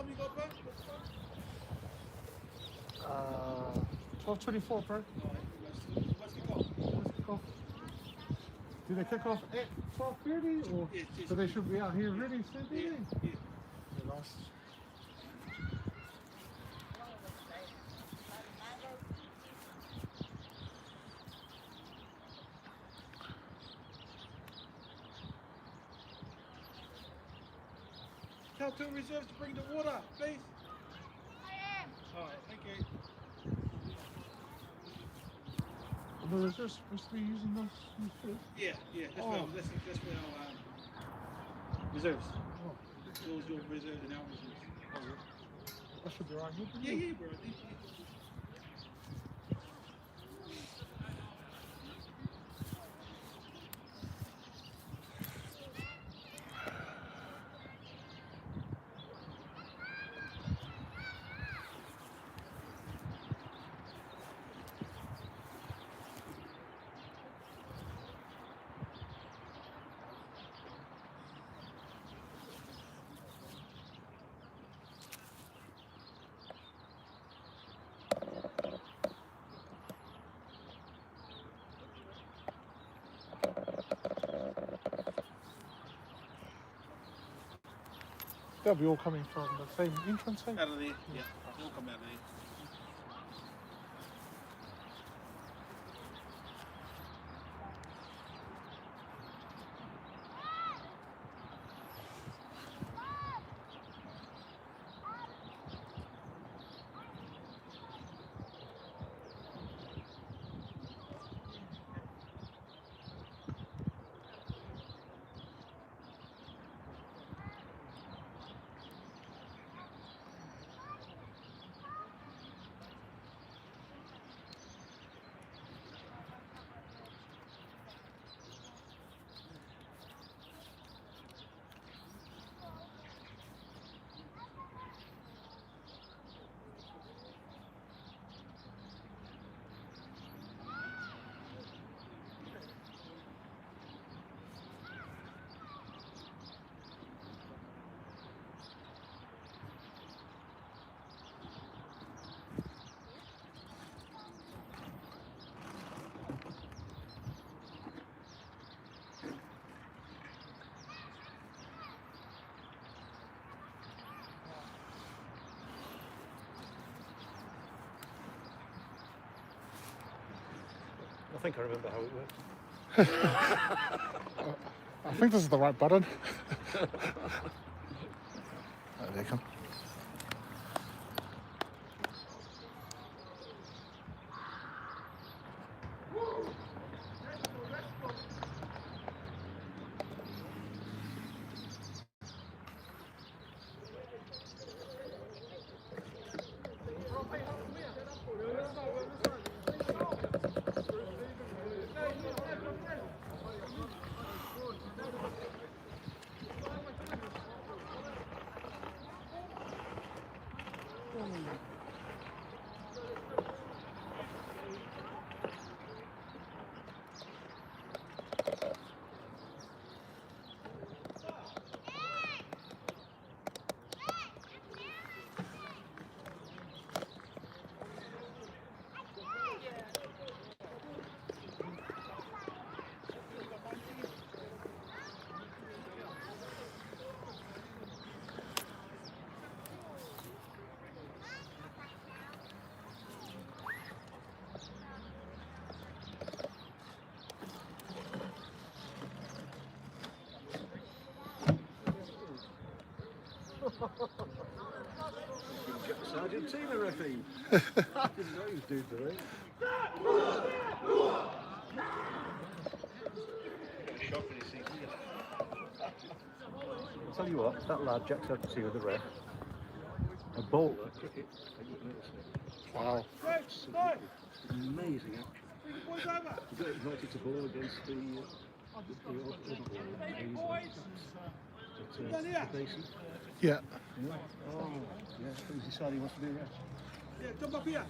time you got back? 12:24, bro. What's the goal? Let's kick off. Do they kick off at 12:30 or Yes, yes. so they should be out here ready soon, do Yeah, they? yeah. Yeah, nice. Tell two reserves to bring the water, please. All right, thank you. The reserves supposed to be using those fields. Yeah, yeah. That's Oh. where our reserves. Oh, Those your reserves and our reserves. that should be right here. Yeah, yeah, bro. Yeah. They'll be all coming from the same entrance, eh? Out of there. Yeah. They'll come out of there. I think I remember how it works. I think this is the right button. Oh, there they come. Argentina referee. I didn't know he was doing the ring. I'll tell you what, that lad Jack's had to see with the ref. A bowler, cricket, I didn't notice it. Wow. Amazing action. He got invited to bowl against the other bowler. Basin. Yeah. Yeah. Oh, yeah. He's decided he wants to be a ref. Yeah, jump up here.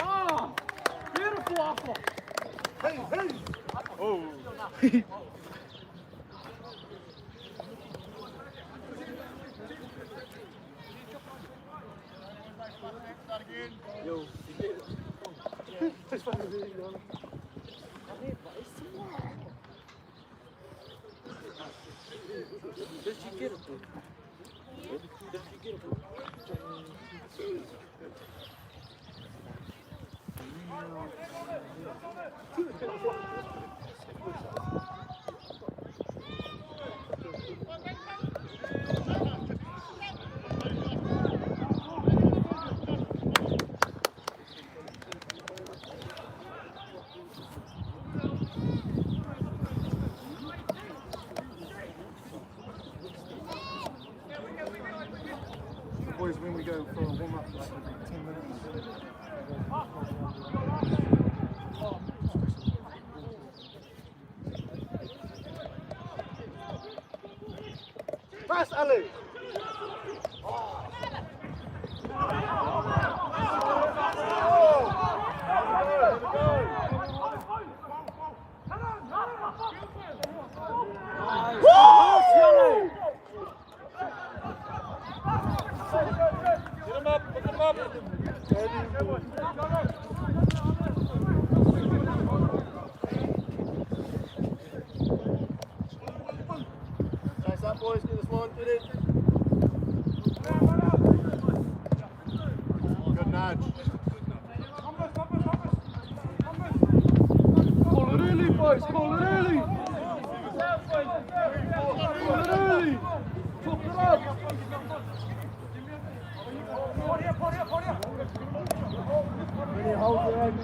Oh, beautiful waffle. Hey, hey! Oh. Yo. This one is really good. Did you get it? Did you get it? Boys, when we go for a warm up, like 10 minutes. Pass, Ali! Nice up, boys. Get this one fitted. Good nudge. Call it early, boys! Call it early! Call it early! Chop it up! Really hold your head.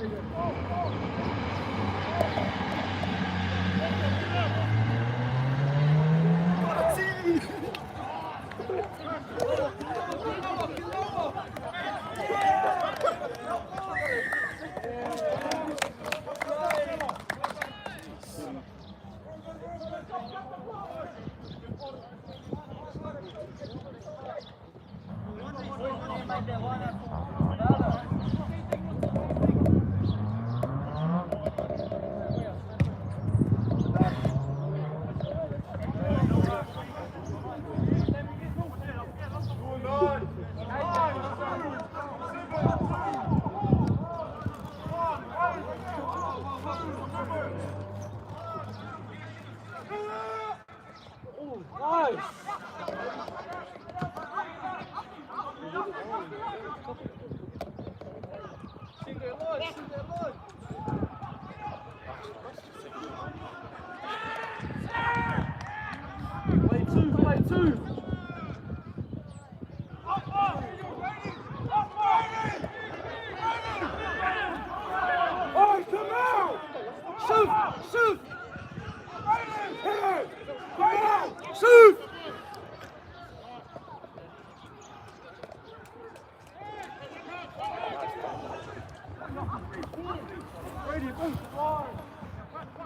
Nice.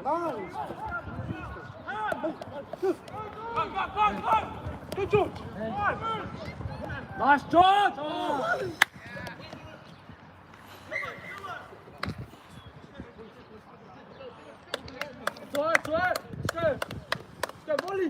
Nice. Good George. Nice, George! Oh. It's all right. Let's go, volley.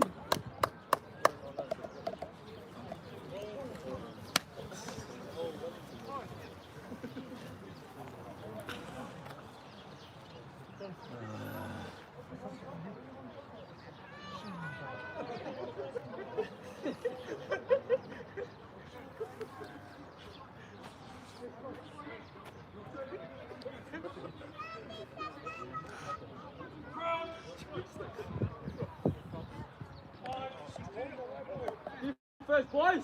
First, boys.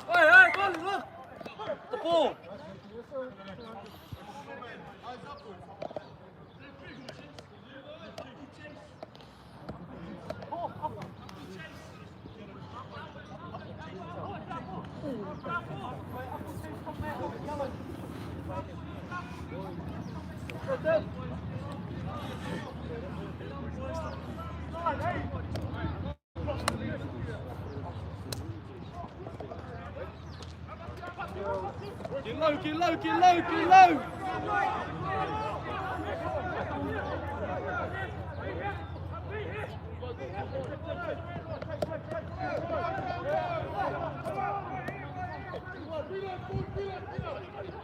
Hey, volley, look. The ball. Get low.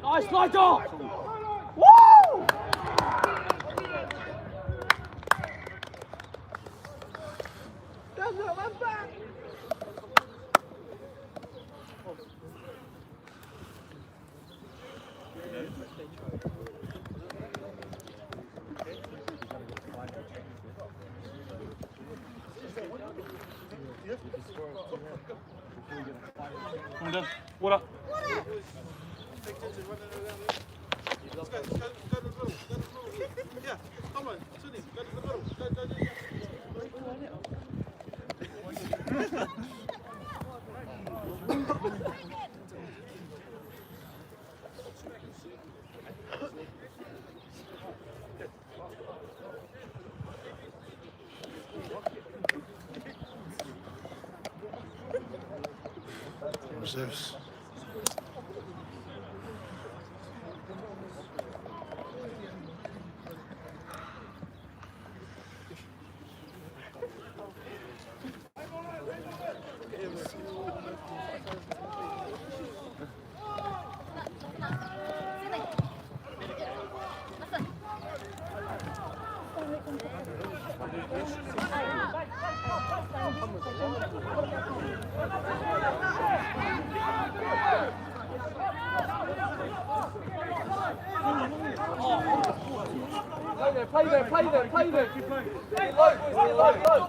Nice, Nigel! Woo! That's it, I'm back! Come on, Dan. What up? Let's go to the middle. Yeah, come on, Sunny, go to the middle. Go. Zeus. Play there. Get low, boys, get low.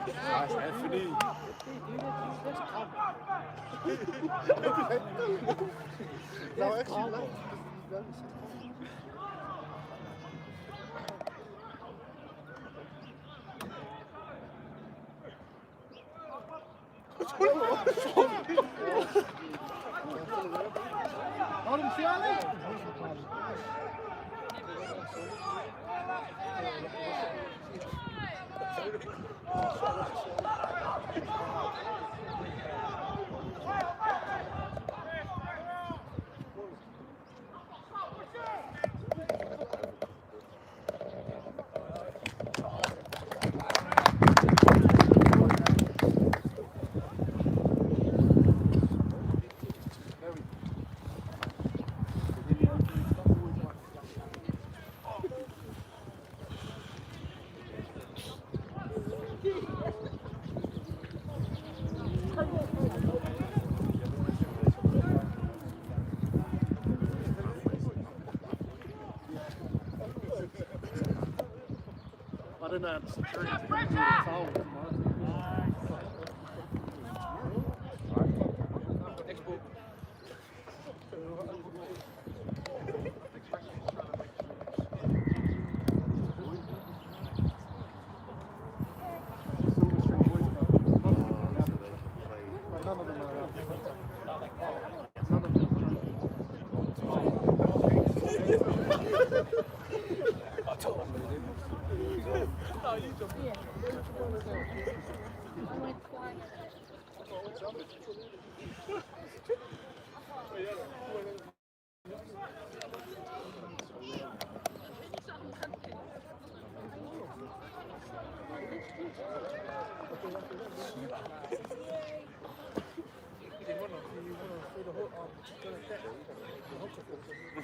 Nice, Anthony. No, actually, no. Hold him, Charlie. I didn't know how to secure it.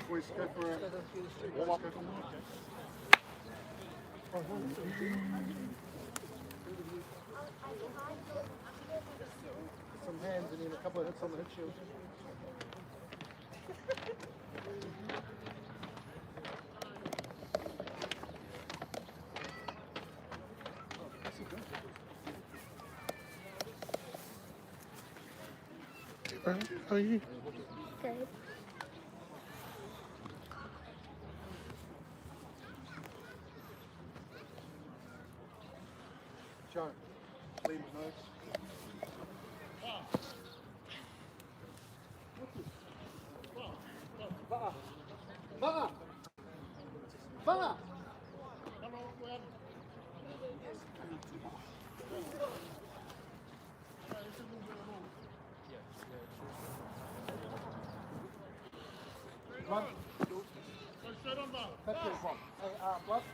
Boys, go for it. Warm up. Some hands and then a couple of hits on the hit shield. How are you? Good. Joe, lead notes. Ba! Ba! Run. That's it. Hey, Bluff.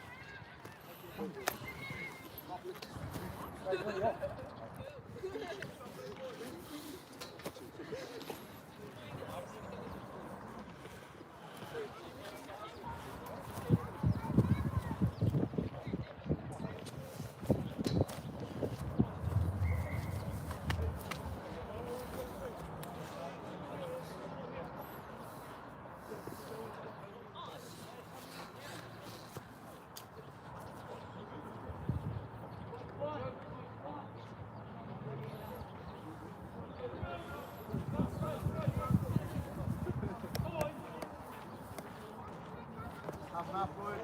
Half boys.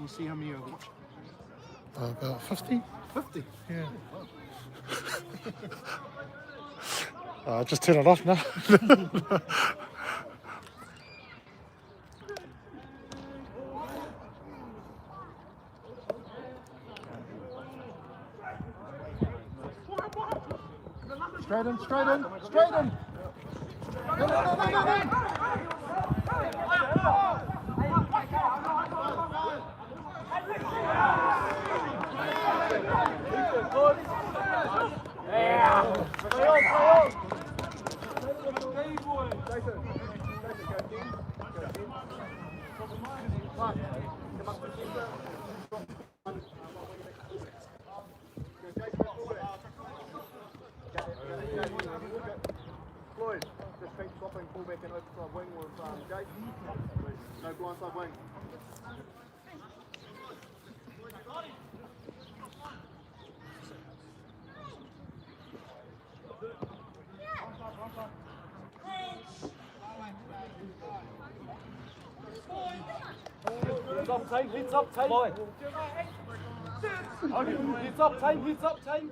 you see how many I've watched? About 50. 50. Yeah. Just turn it off now. Straight in, straight in, straight in. No, no, no, no, no, no. Floyd, just keep swapping fullback and overside wing with Jason. No blindside wing. Heads up, team. Heads up, team. Heads up, team. Heads up, team.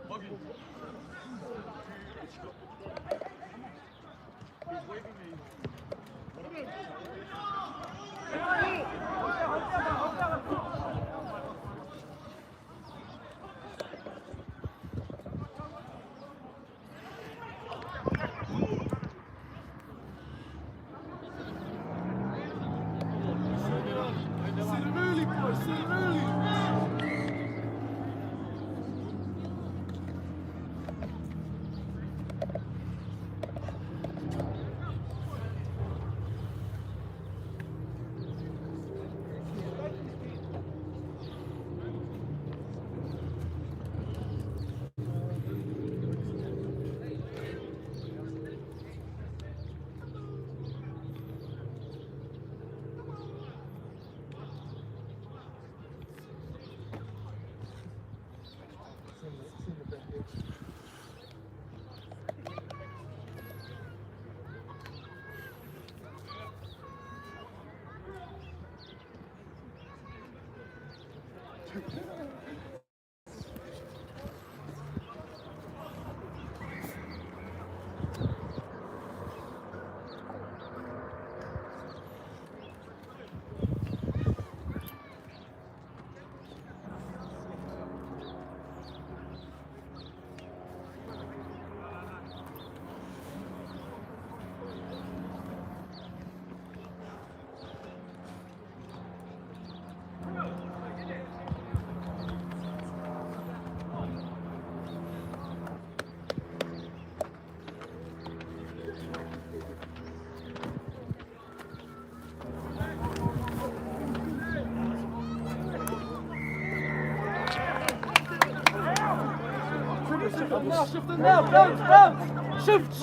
Now, shift it now, bounce. Shift.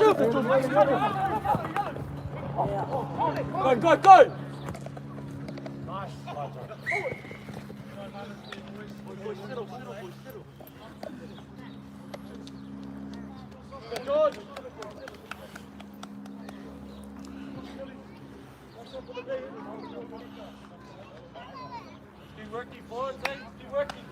Go. George. Keep working forward, keep working.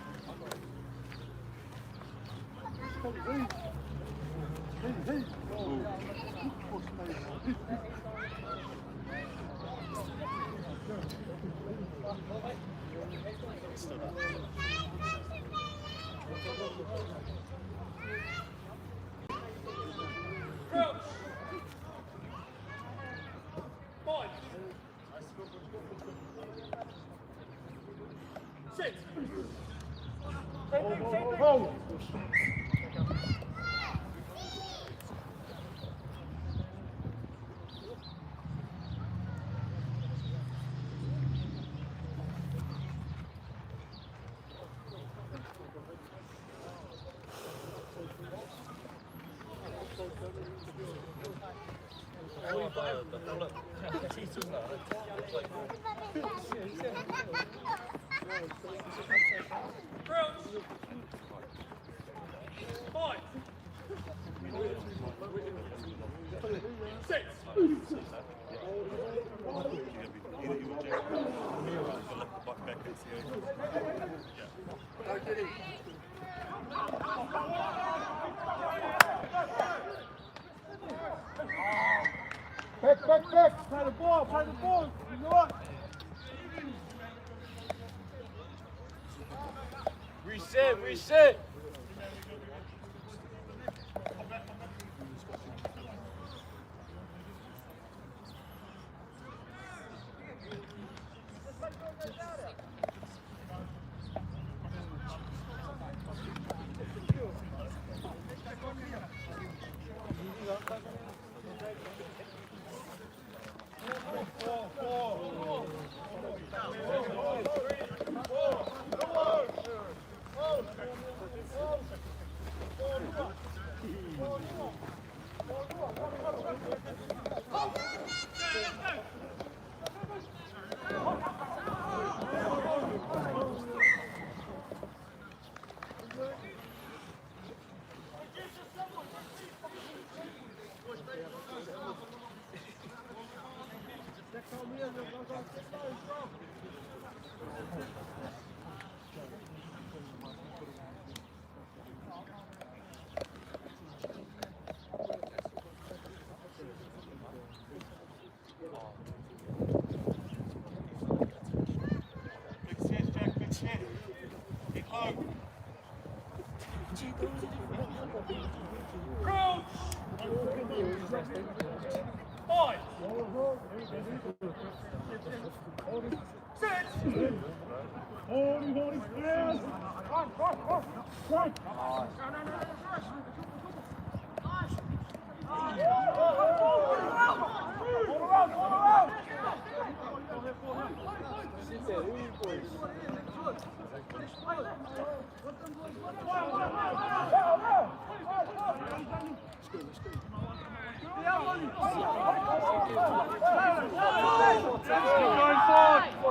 Play the ball, play the ball. You know what? Reset, reset.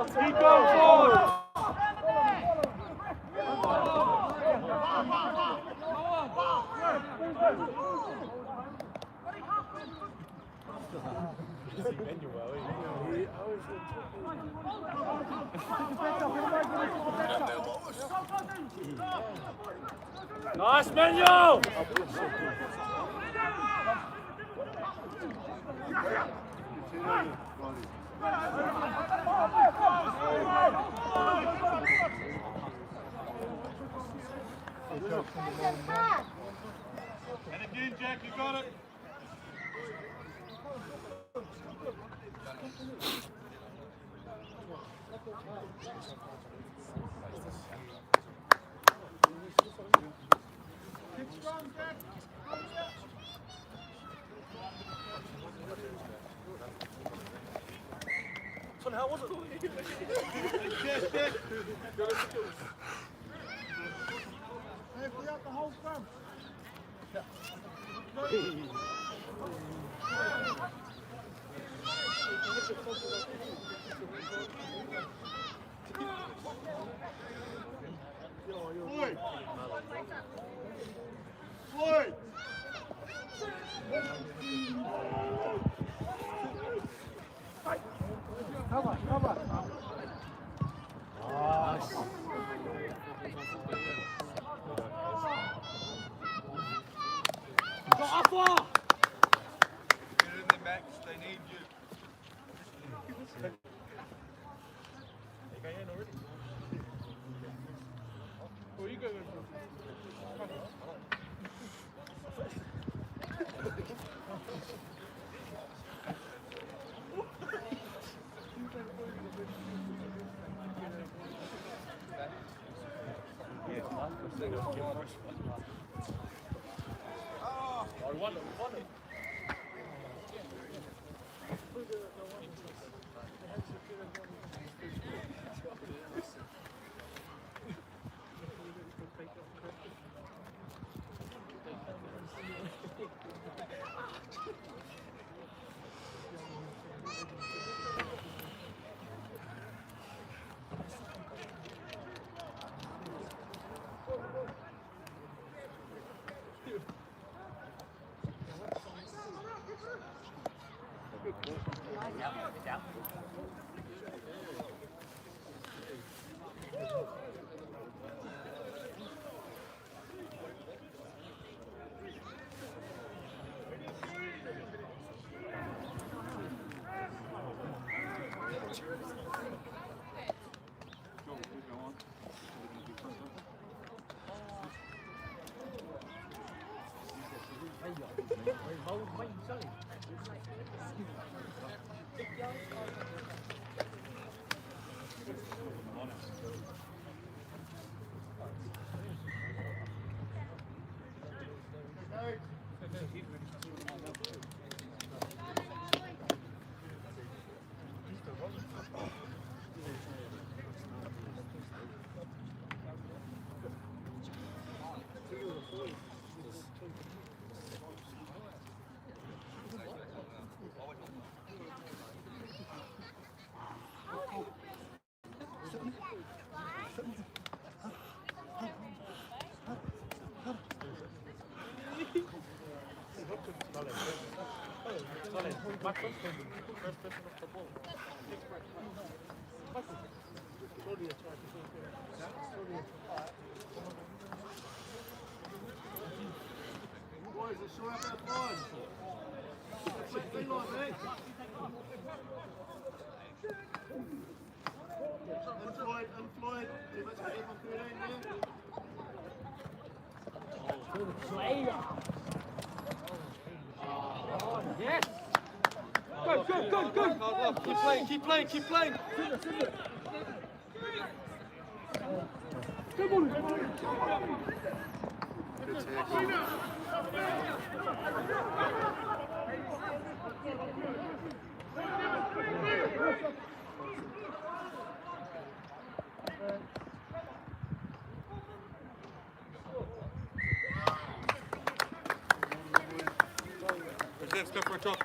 Keep going forward. Nice, Manuel! And again, Jack, you got it. Son, how was it? Hey, we got the whole scrum. Floyd! Floyd! Cover. Get in there, Max. They need you. Where you going? Boys, it's sure up that fun. Big on, mate. Unfloyd. Too much to get on 13 there. Yes! Go, go, go, go! Keep playing, keep playing, keep playing! Let's go for a top.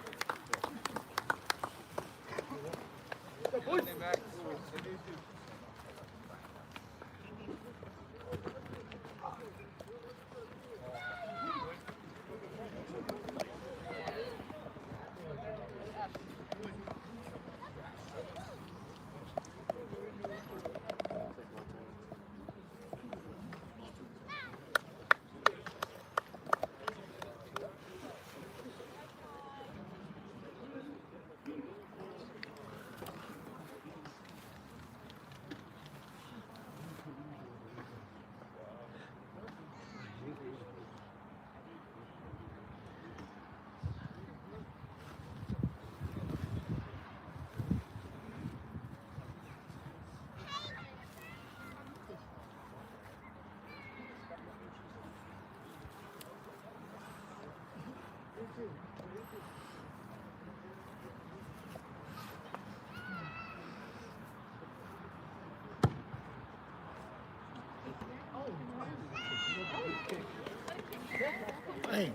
Hey.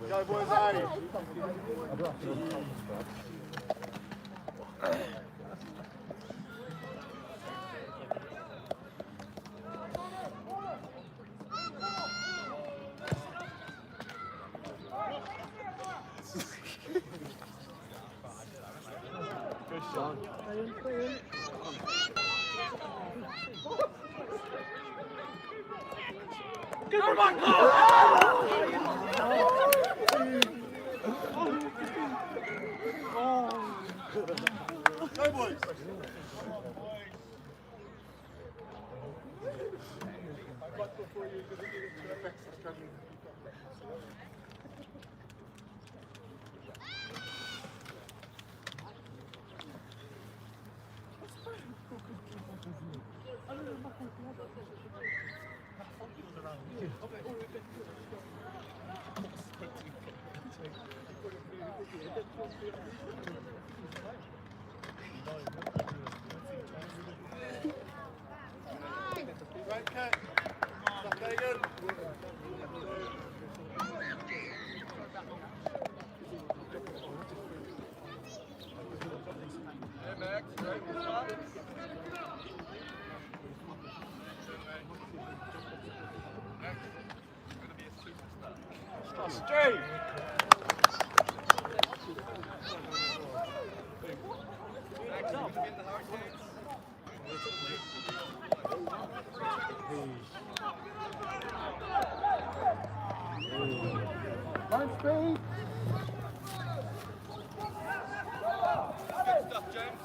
Go, boys, Artie. Go, boys. Right cut. Stop very good. Hey Max, right? Straight! speed. Good stuff, James.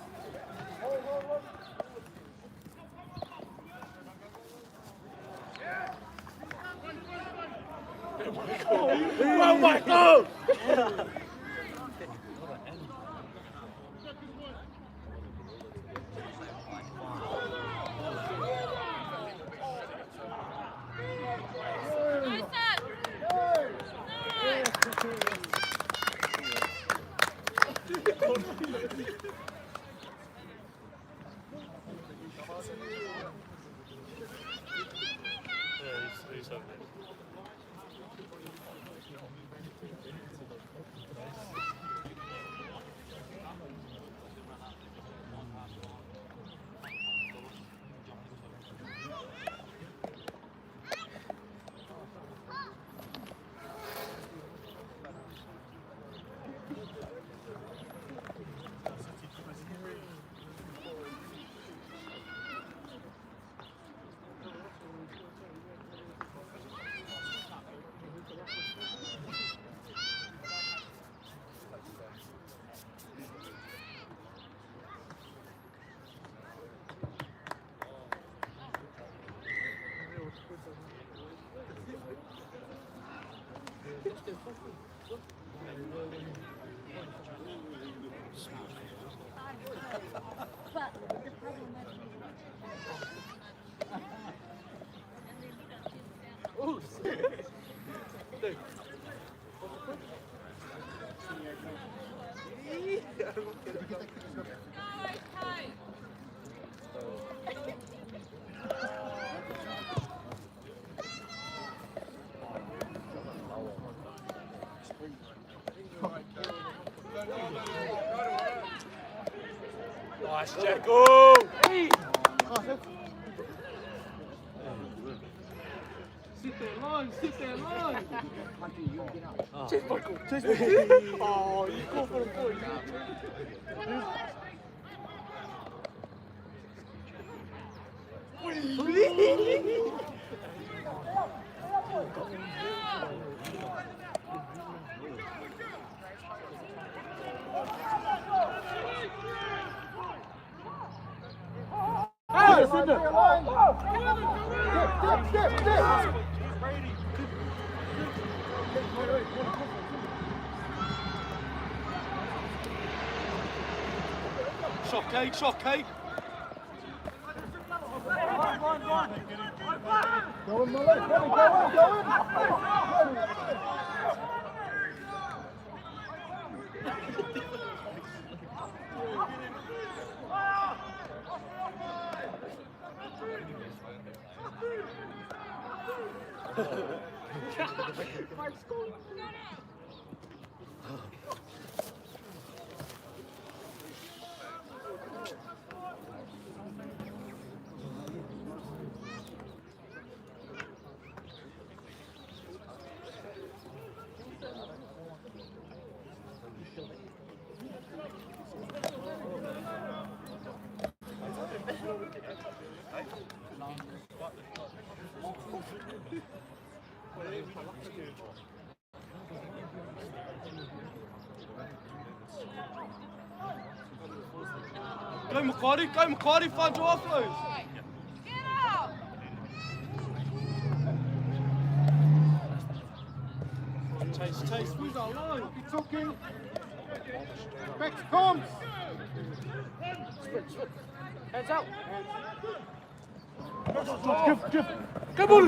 Oh my God! He's over there. Nice, Jacko! Sit there, line, sit there, line. Oh, you go for the point. Shot, Kate, shot, Kate. Go in, Molly. Go in. Go Macquarie, find your offloads. Chase, who's our line? Keep talking. Bex comes. Hands out! Give. Come on!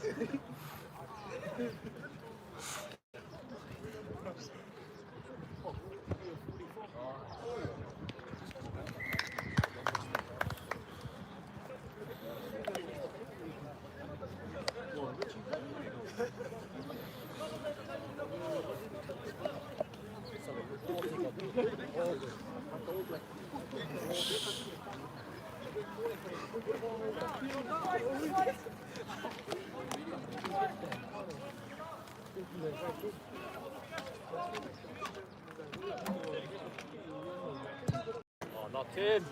Oh, not in.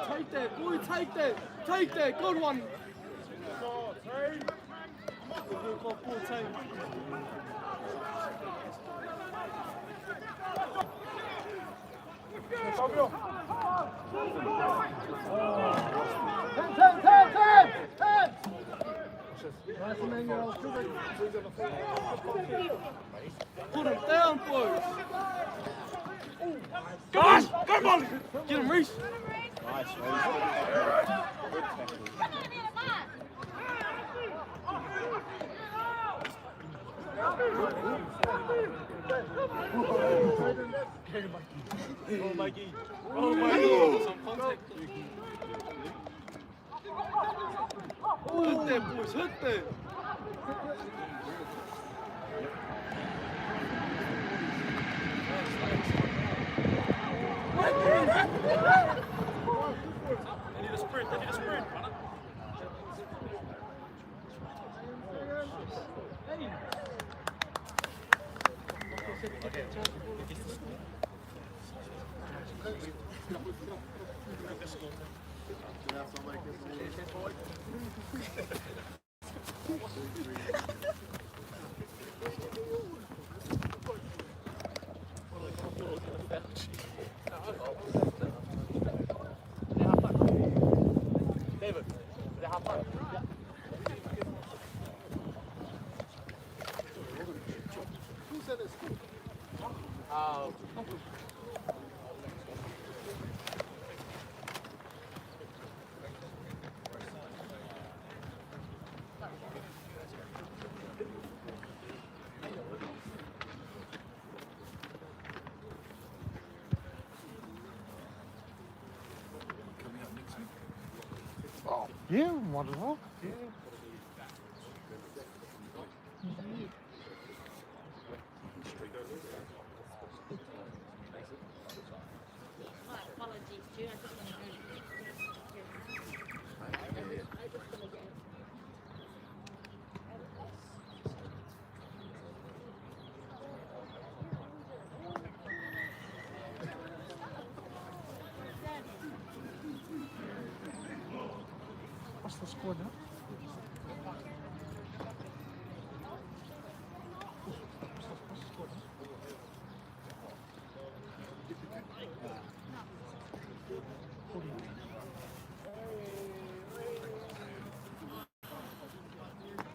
Take that, boy, take that. Take that, good one. Good team. Put him down, boys. Guys, come on. Get him, Reese. Nice, Oh, Mikey. Oh, Mikey. Some contact. Hit that, boys. Hit that. They need a sprint. They need a sprint. David, they have fun. Who said it's cool? Yeah, might as well. Apologies, too. I just want to What's the score now?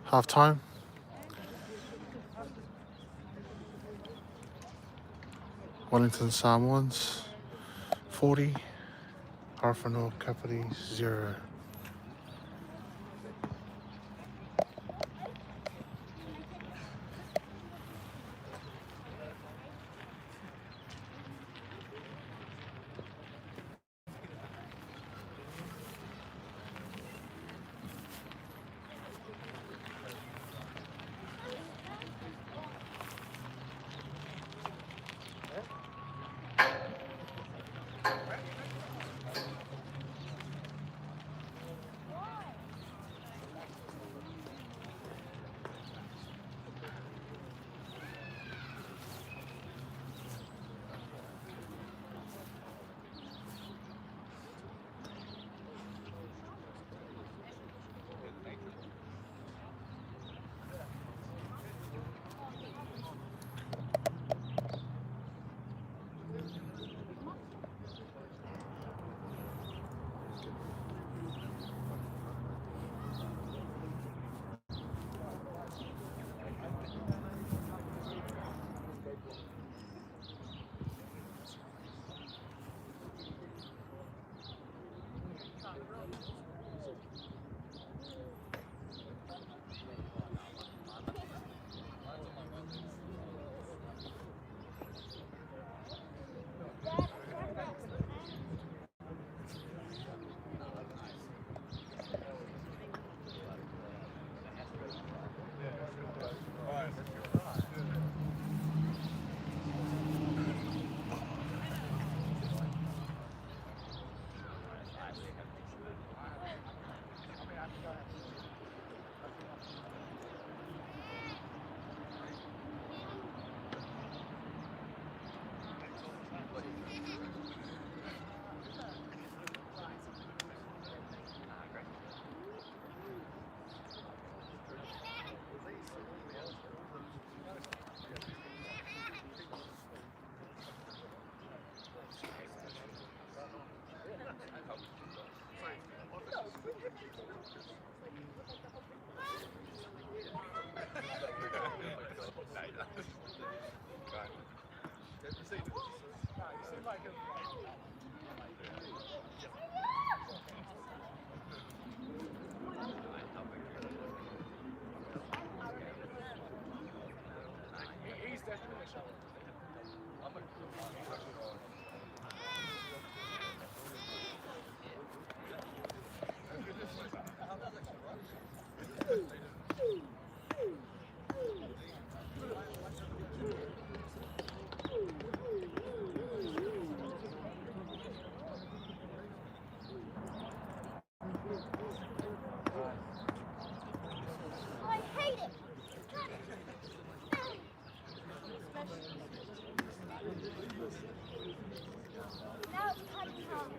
Half time. Wellington Samoans 40, Harfano Kapiti 0. I hate it. Now it's cutting time.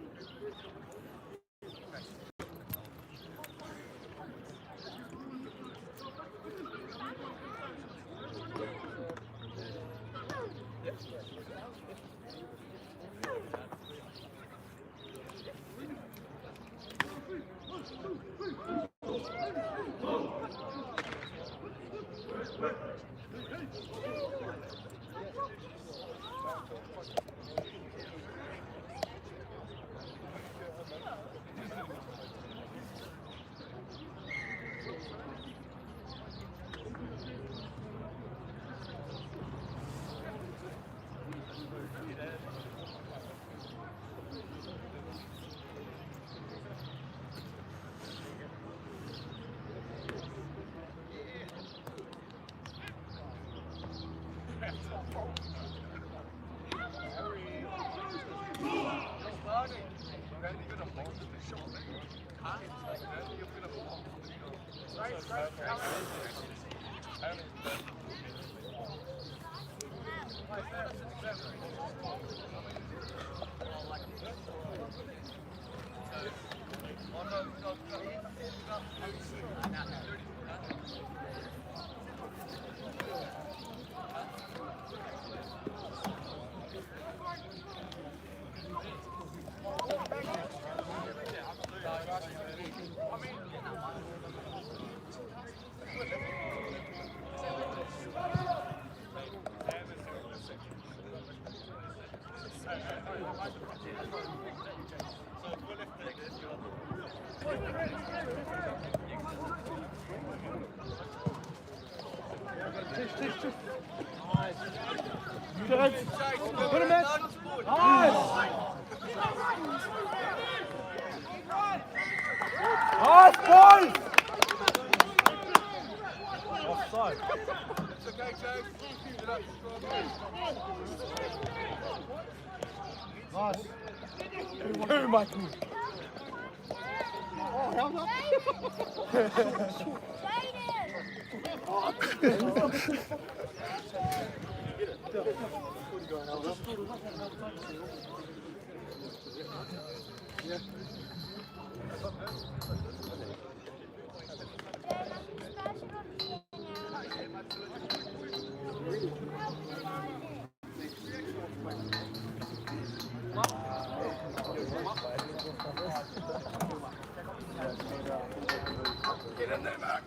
Put him in. Nice, boys! Offside. It's okay, James. Good up, Nice. Who, Michael? Oh, hell no. Get in there, Max.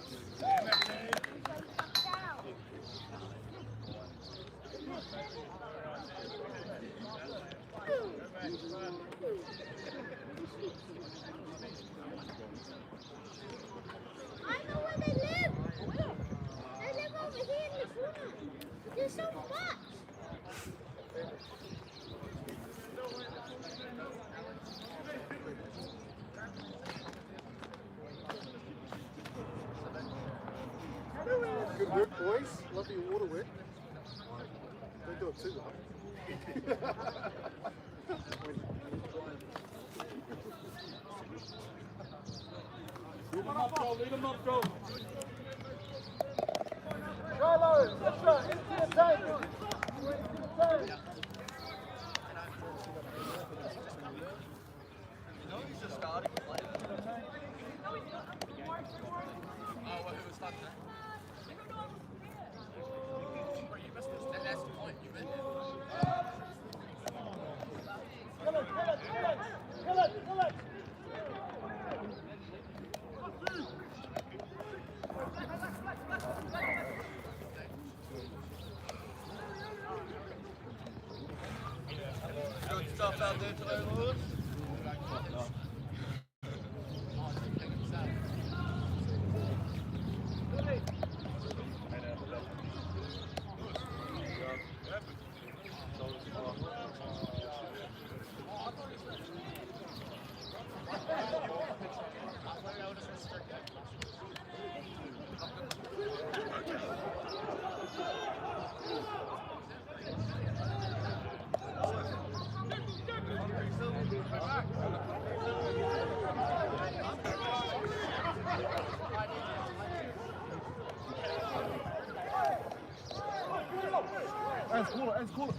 I know where they live. They live over here in the corner. There's so much. Good work, boys. Love your water work. Don't do it too hard. Lead him up, Joel. Lead him up, Joel. Shiloh, Fisher, into the tank. Into the tank. out there today, Lewis? Ends, call it, ends, call it.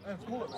Ends, call it.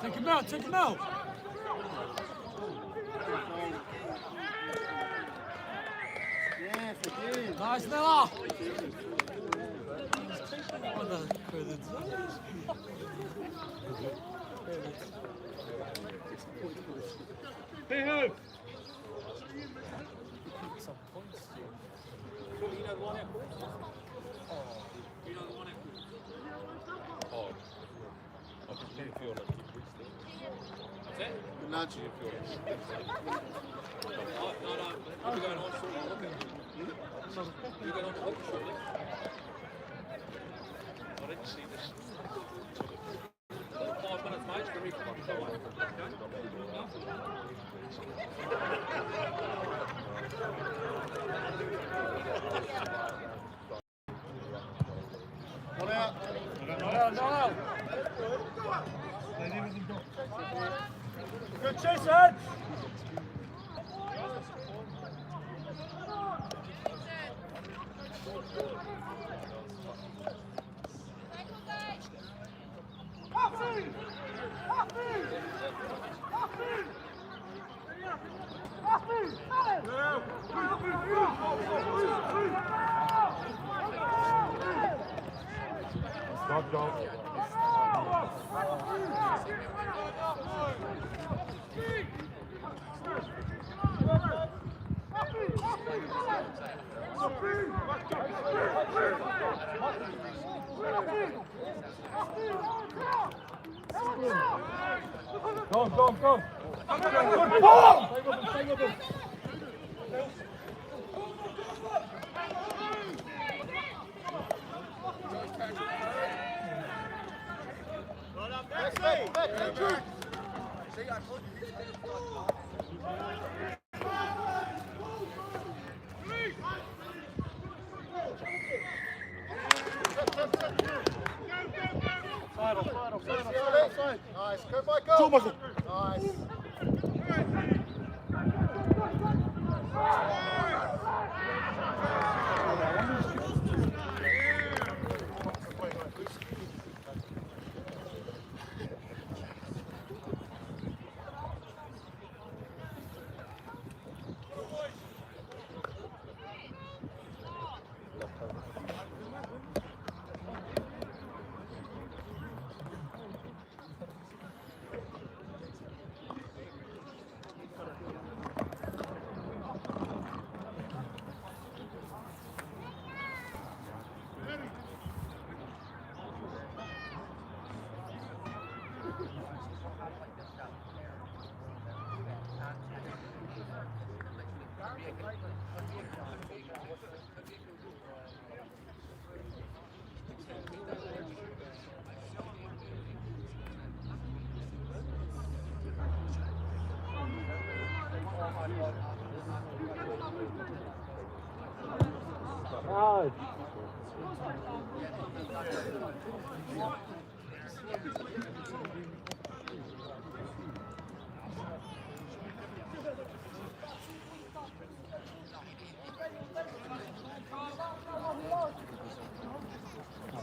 Take him out, take him out. Nice, Noah. Hey, ho! Good chase, Ed. Stop, dog. Go. Good ball! Nice. Go by go. Nice.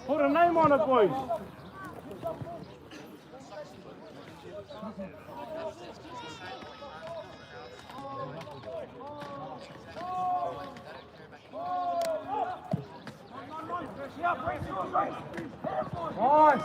Put a name on it, boys. Nice.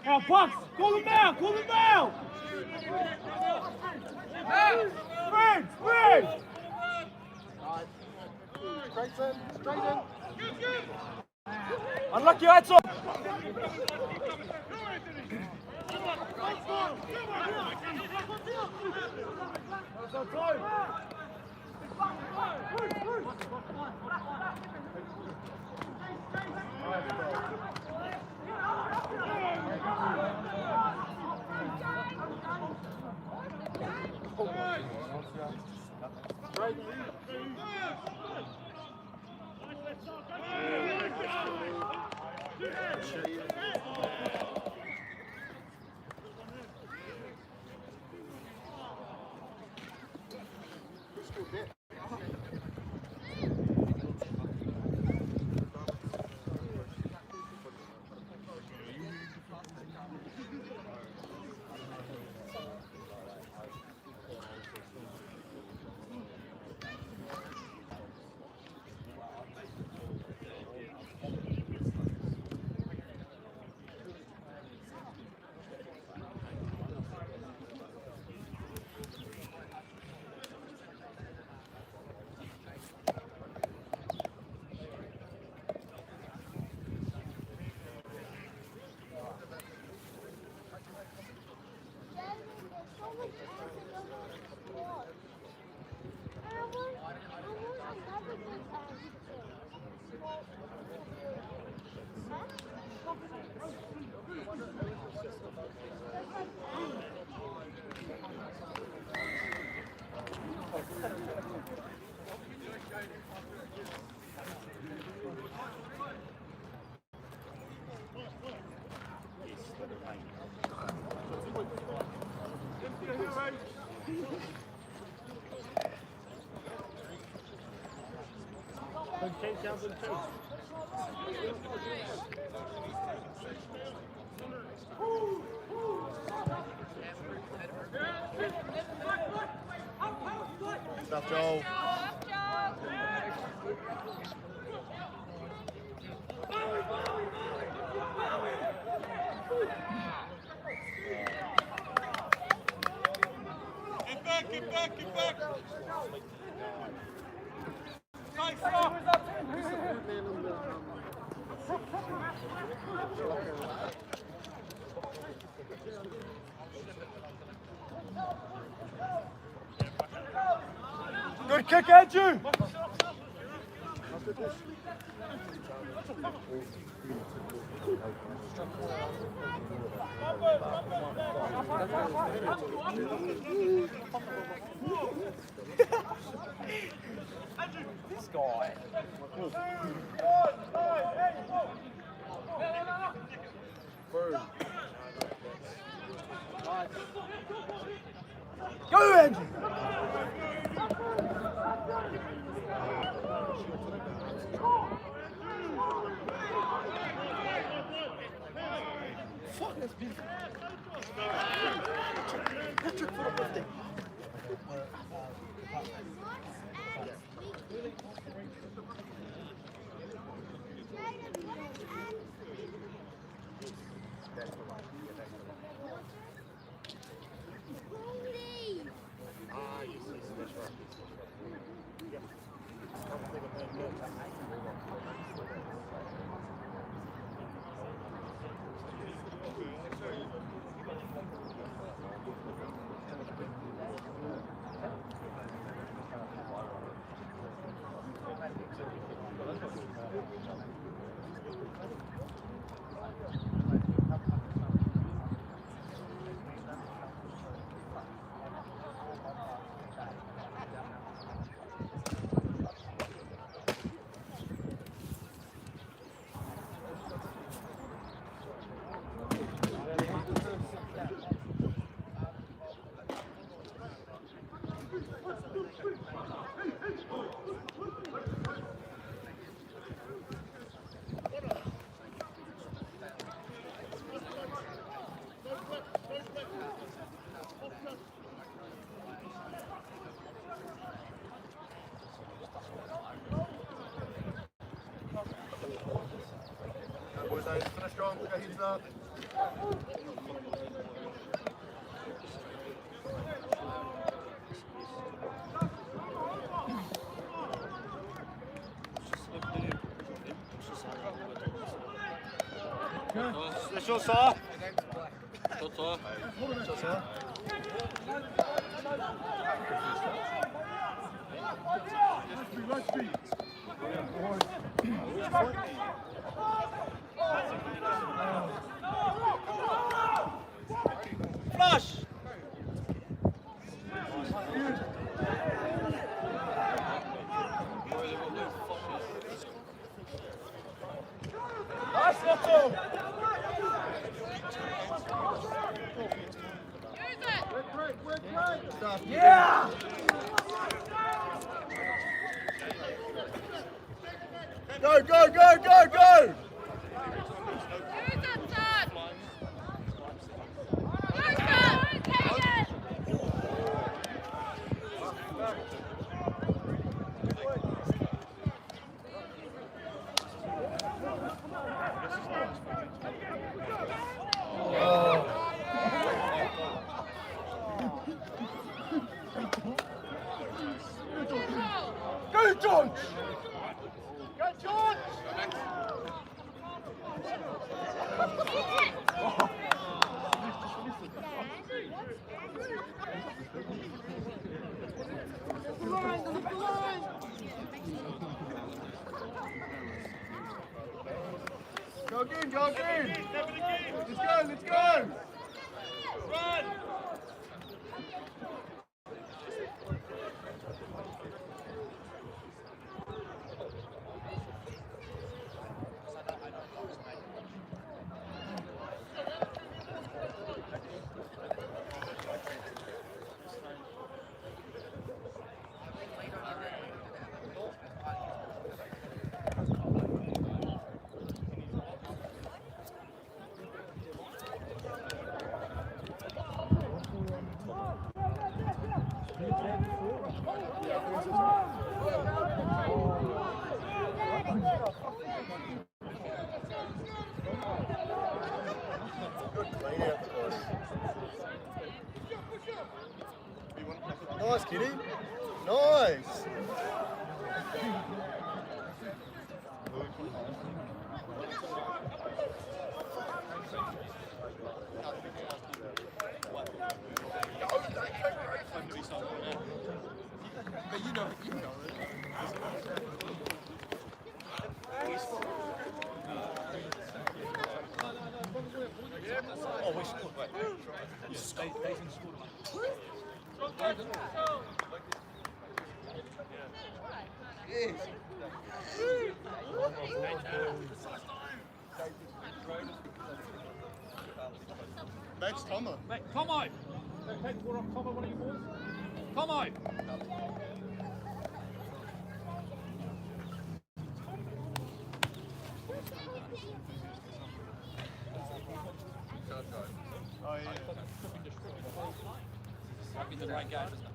Now, Bucks, call him now, Spread! Straighten. Unlucky, Edson! Stuff, Joel. Get back, get back, get back. Nice, Good kick, Andrew! This guy. Go, Andrew! Fuck, that's beautiful. Patrick for the birthday. Boys, finish strong, put your heads up. Let's go, Saw. Flush! Nice, Lotto. Yeah! Go, go, go, go, go! Go, George! Go, George! Go again, go again! Let's go, let's go! Run! That's Tomo. Tomo! Take the water off Tomo, one of you boys. Tomo! Oh, yeah. Rugby's a great game, isn't it?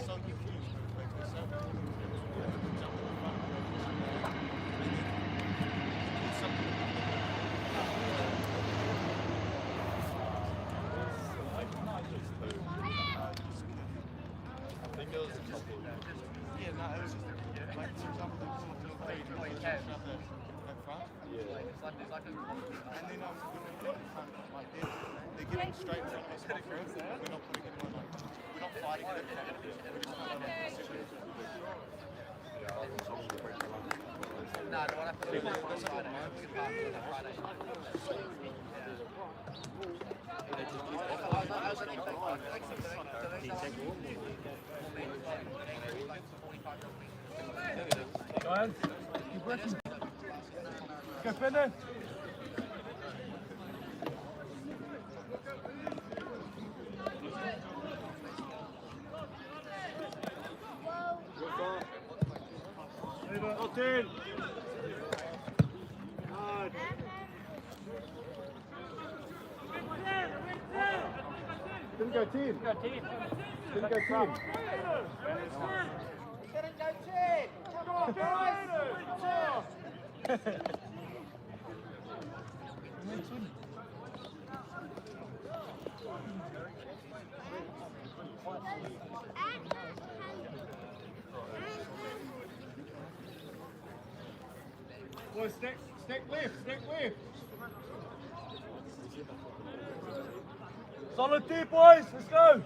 So confused with yeah, no, it was just like, for example, they and then like they're getting straight in front of us off road. We're not putting anyone like, we're not fighting it. We're just kind of like position. No, the one after the Friday. Guys, keep working. Go, Brendan. Didn't go team. Didn't go team. Boys, stick left. Solid deep, boys. Let's go.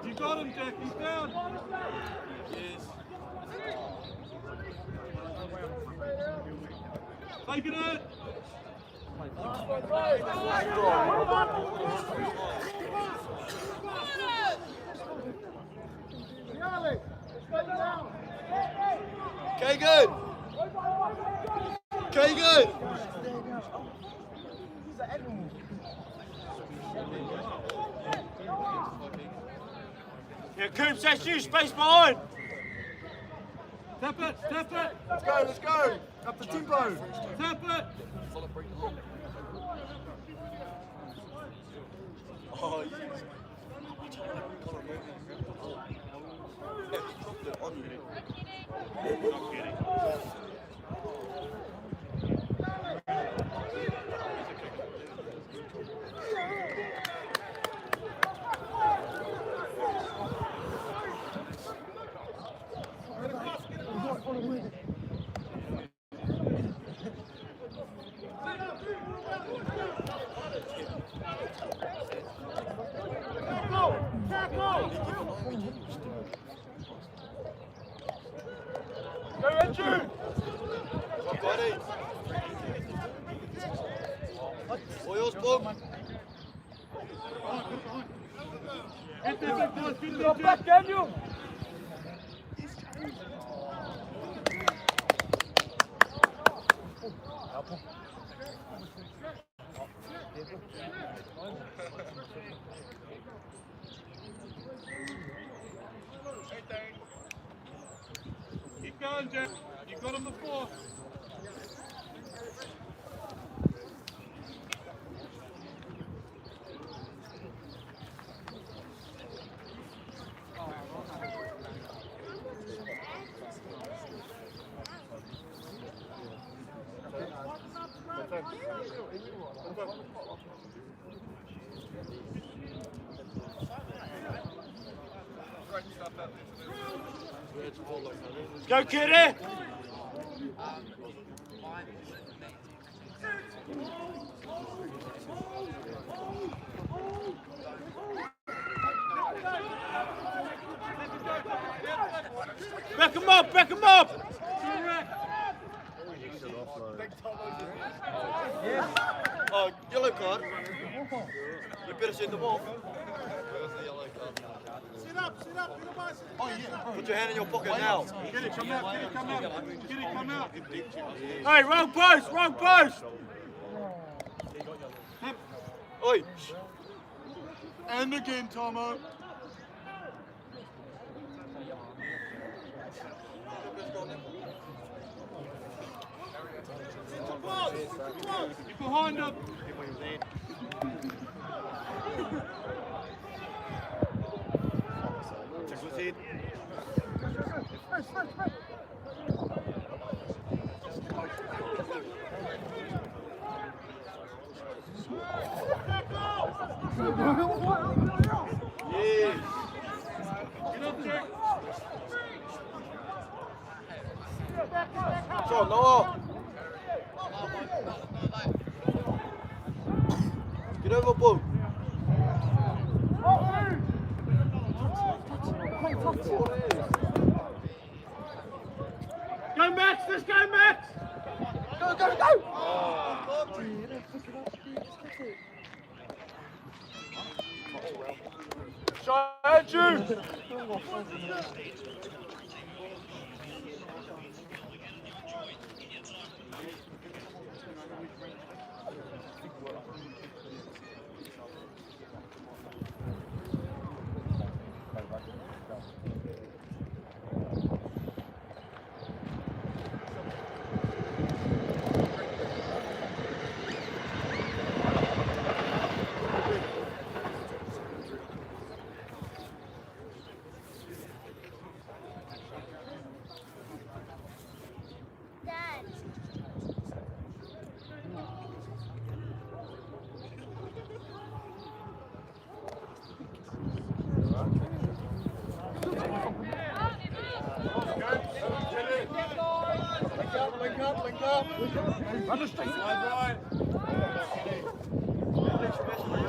You got him, Jack. He's down. Yes. Taking it. Okay, good. Okay, good. Yeah, Coops, that's you. Space behind. Tap it. Let's go. Up the tempo. Tap it. Oh, yes. Dropped it on you. Not kidding. Go, Back, Daniel. Keep going, Jeff. You got him before. Go, Kitty. Back him up, back him up. Oh, yellow card. You better send them off. Sit up, get a bicycle. Oh, yeah. Put your hand in your pocket now. Get it, come out, get it, come out. Get it, come out. Hey, wrong post, wrong post. Oi. And again, Tomo. Get behind him. So, Noah. Get over, Boom. Go, Max, let's go, Max. Shot you. Dad. Link up. Run the street.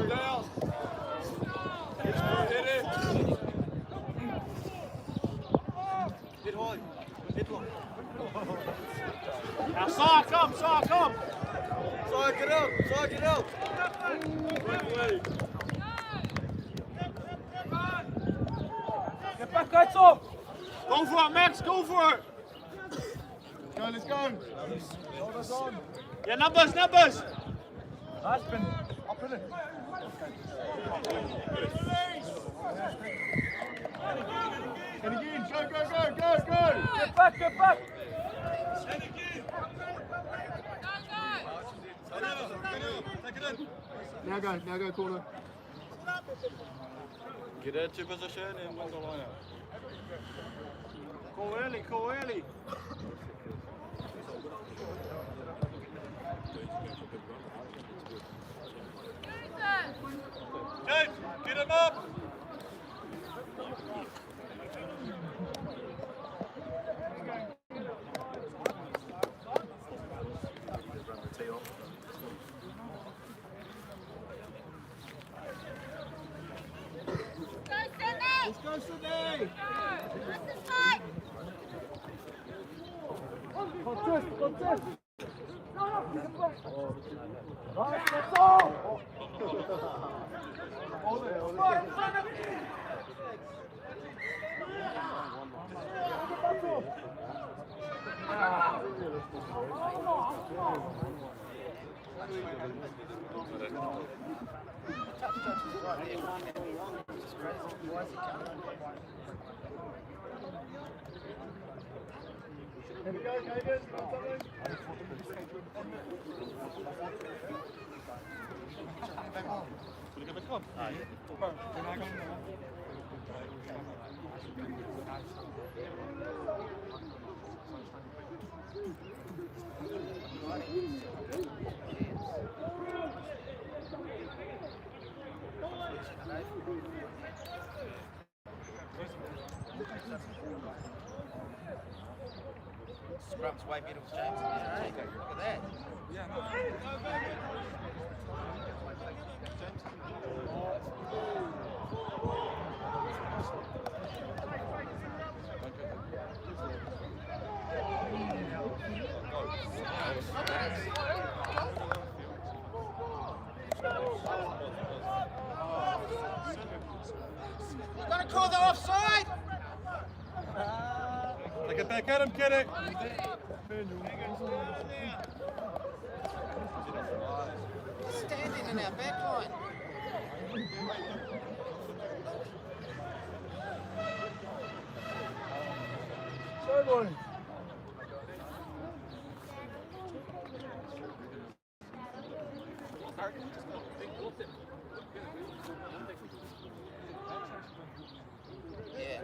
Down. Hit it. Hit high. Hit low. Now, Saw, come. Side, get out. Side, get out. Get back, guys, off. Go for it, Max, go for it. Let's go. Yeah, numbers. That's been up in it. And again, go. Get back. Now go, corner. Get into position and win the line out. Go early. James, get him up. Let's go, Sydney! What's the fight? Contest. Scrum's way better with James. Yeah, hey, look at that. You're gonna call the offside? Take it back at him, get it. Standing in our back line. Yeah.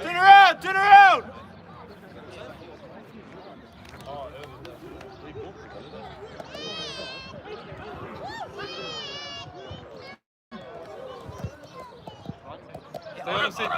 Turn around, turn around. Stay on seat.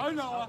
Go, Noah.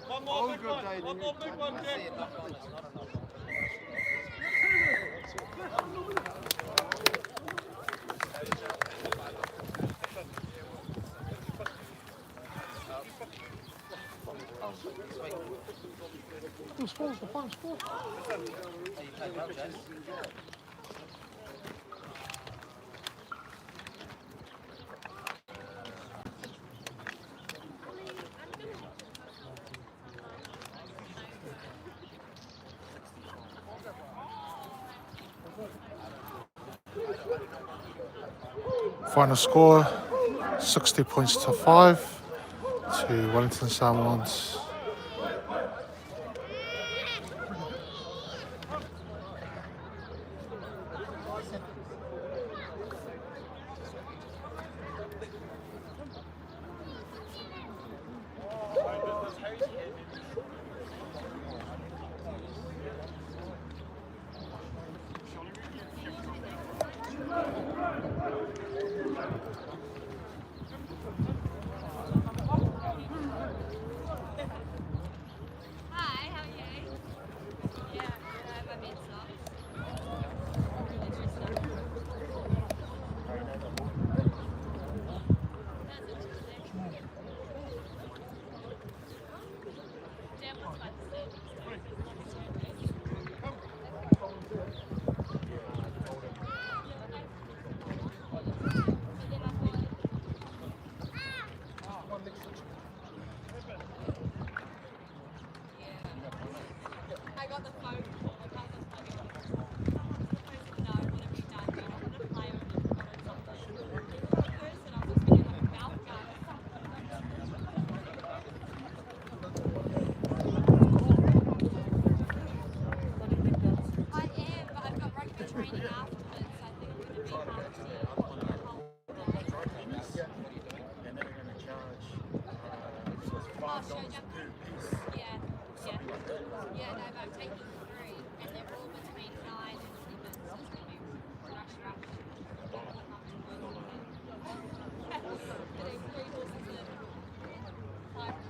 One more big one. One more big one, Jake. Final score 60 points to 5 to Wellington Samoans. Hi, how are you? Yeah, I have my mid socks. That's interesting. Damn, what's about to say? I got the phone call. I got the phone call. No, I want to be done. I want to play with the photos of the person. I was just feeling like a mouth guard. I am, but I've got rugby training afterwards. So I think I'm going to be hard to get a whole day. And then they're going to charge Oh, show $5 you. per piece. Yeah, yeah. Yeah, no, but I'm taking 3, and they're all between 9 and 11, so it's going to be rush. Getting 3 horses in 5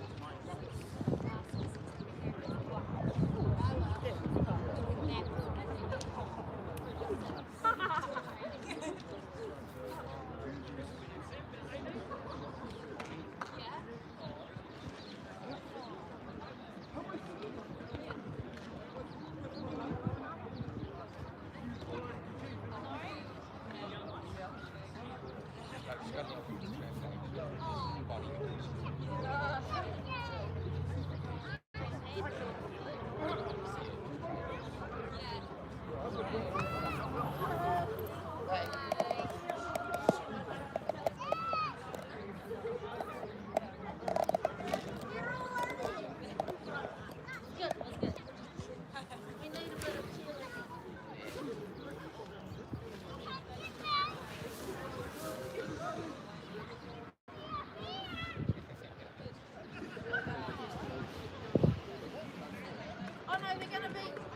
Oh, they're going to be